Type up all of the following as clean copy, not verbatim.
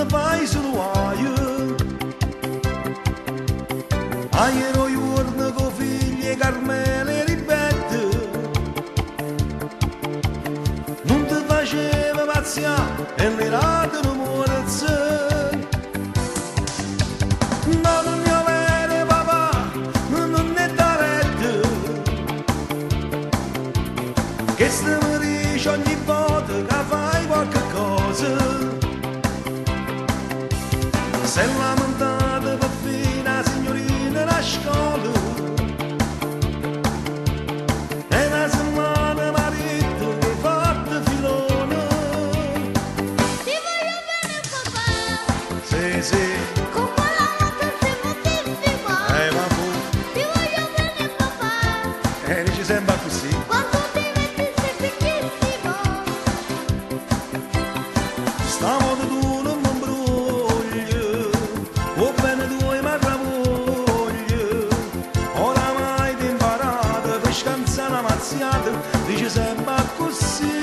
ne fai solo guaio. Aero giorno con figli e Carmele ribette, non ti faceva pazziare e le rate non muorezze. No, non mio vero papà, non è da rete, che se mi dici ogni volta che fai qualche cosa. Se lamentate per fine la signorina la scuola e una settimana marito che fatte filone. Ti voglio bene papà, Sì, sì, con quella moto sei moltissimo. vabbè, Ti voglio bene papà, dici sempre così. quando ti metti sei picchissimo. Stavo tu non mi imbroglio, o bene tu e mi ravoglio. Oramai ti imparate per scansare una mazziata, dici sempre così.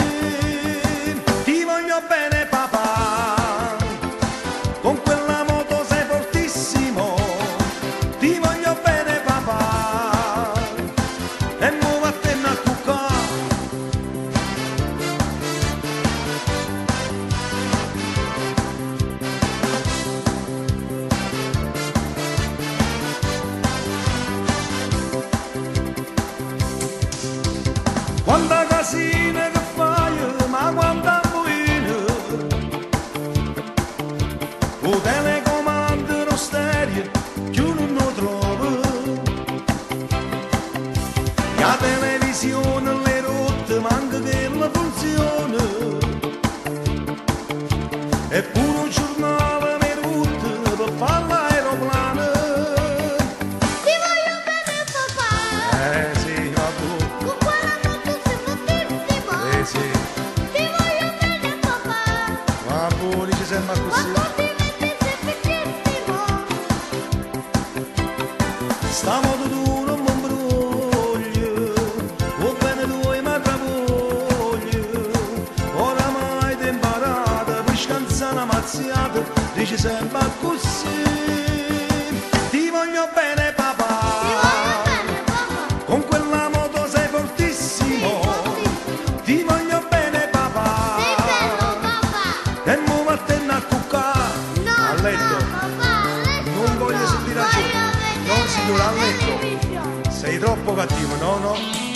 Ti voglio bene papà, con quella moto sei fortissimo. Ti voglio bene papà, e mo vattene a cuccare. Quanta casina che fai, ma quanta buina. O telecomando non stereo, più non lo trovo. La televisione le rotte, manca che la funziona. Eppure un giornale mi rotte per fare l'aeroplano. Ti voglio bene papà, Sì, vabbè, con quella moto sei moltissimo. sì, Ti voglio bene papà, vabbè, dici sempre così. quando ti metti sei picchissimo. Stamodo tu non mi imbroglio, o bene tu e mi ravoglio. Oramai ti imparate per scansare una mazziata, dici sempre così. Ti voglio bene Ti papà, voglio bene papà, con quella moto sei fortissimo. Ti voglio bene sei papà, bello papà. e mo vattene a cuccare. No, A letto, no, papà, a letto non voglio no. sentire a Voglio giorno. vedere No signora, a la letto. televisione. Sei troppo cattivo, no, no?